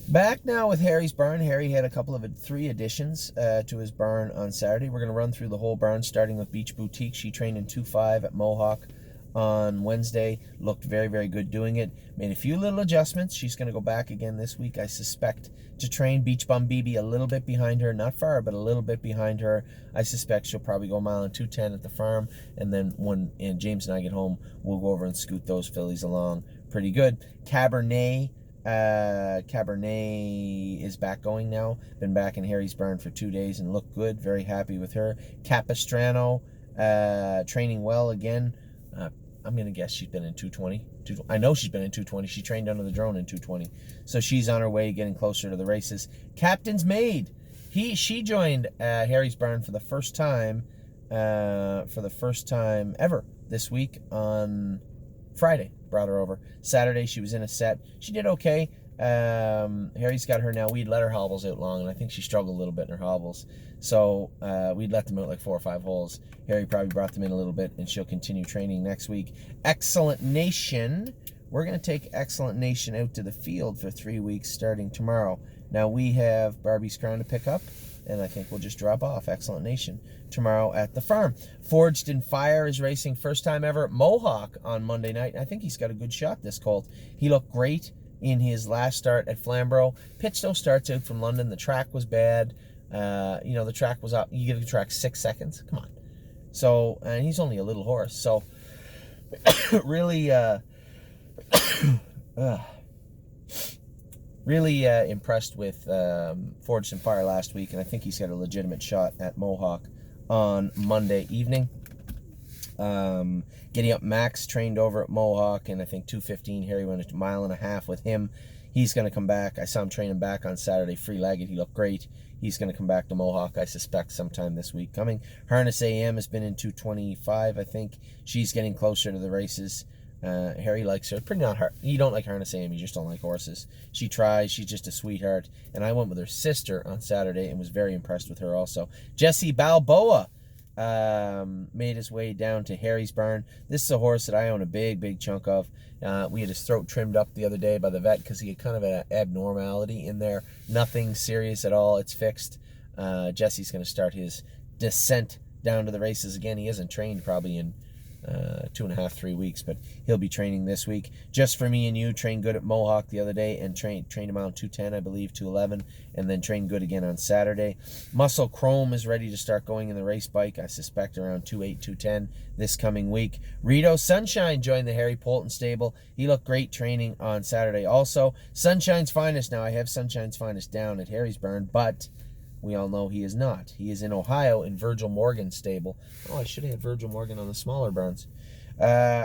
Back now with Harry's barn. Harry had three additions to his barn on Saturday. We're going to run through the whole barn, starting with Beach Boutique. She trained in 2.5 at Mohawk on Wednesday. Looked very, very good doing it. Made a few little adjustments. She's going to go back again this week, I suspect, to train Beach Bum BB a little bit behind her. Not far, but a little bit behind her. I suspect she'll probably go a mile and 2:10 at the farm. And then when James and I get home, we'll go over and scoot those fillies along pretty good. Cabernet is back going now. Been back in Harry's barn for 2 days and looked good. Very happy with her. Capistrano, training well again. I'm going to guess she's been in 220. I know she's been in 220. She trained under the drone in 220. So she's on her way, getting closer to the races. Captain's Maid. She joined Harry's barn for the first time ever this week on Friday. Brought her over. Saturday, she was in a set. She did okay. Harry's got her now. We'd let her hobbles out long, and I think she struggled a little bit in her hobbles. So we'd let them out like 4 or 5 holes. Harry probably brought them in a little bit, and she'll continue training next week. Excellent Nation. We're going to take Excellent Nation out to the field for 3 weeks starting tomorrow. Now, we have Barbie's Crown to pick up, and I think we'll just drop off Excellent Nation tomorrow at the farm. Forged in Fire is racing first time ever at Mohawk on Monday night. I think he's got a good shot, this colt. He looked great in his last start at Flamborough. Pitched those starts out from London. The track was bad. The track was up. You give the track 6 seconds. Come on. So, and he's only a little horse. So, really, really impressed with Forged in Fire last week, and I think he's got a legitimate shot at Mohawk on Monday evening. Getting Up Max trained over at Mohawk, and I think 2:15. Harry went a mile and a half with him. He's going to come back. I saw him training back on Saturday, free-legged. He looked great. He's going to come back to Mohawk, I suspect, sometime this week coming. Harness AM has been in 2:25, I think. She's getting closer to the races. Harry likes her. Pretty not hard. You don't like Harness AM, you just don't like horses. She tries. She's just a sweetheart. And I went with her sister on Saturday and was very impressed with her also. Jesse Balboa made his way down to Harry's barn. This is a horse that I own a big, big chunk of. We had his throat trimmed up the other day by the vet because he had kind of an abnormality in there. Nothing serious at all. It's fixed. Jesse's going to start his descent down to the races again. He hasn't trained probably in 2.5, 3 weeks, but he'll be training this week. Just for Me and You trained good at Mohawk the other day and trained him on 2:10, I believe, 2:11, and then trained good again on Saturday. Muscle Chrome is ready to start going in the race bike, I suspect around 2:8, 2:10 this coming week. Rito Sunshine joined the Harry Polton stable. He looked great training on Saturday also. Sunshine's Finest. Now, I have Sunshine's Finest down at Harry's barn, but we all know he is not. He is in Ohio in Virgil Morgan's stable. Oh, I should have had Virgil Morgan on the smaller barns.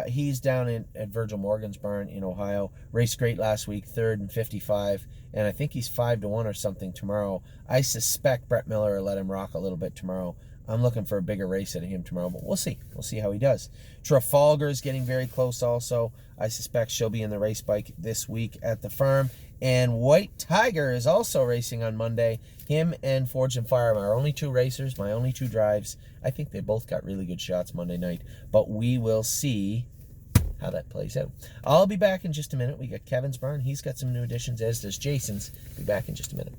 He's down at Virgil Morgan's barn in Ohio. Raced great last week, 3rd and 55, and I think he's 5-1 or something tomorrow. I suspect Brett Miller will let him rock a little bit tomorrow. I'm looking for a bigger race out of him tomorrow, but we'll see. We'll see how he does. Trafalgar is getting very close also. I suspect she'll be in the race bike this week at the farm. And White Tiger is also racing on Monday. Him and Forged in Fire are our only 2 racers, my only 2 drives. I think they both got really good shots Monday night, but we will see how that plays out. I'll be back in just a minute. We got Kevin's barn. He's got some new additions, as does Jason's. Be back in just a minute.